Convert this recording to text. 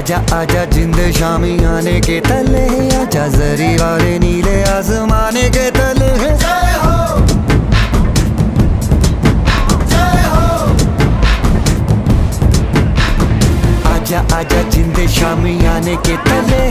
आजा आजा जिंद शामी आने के तले, आजा जरी वाले नीले आसमाने के तले। जय हो जय हो, आजा आजा जिंद शामी आने के तले,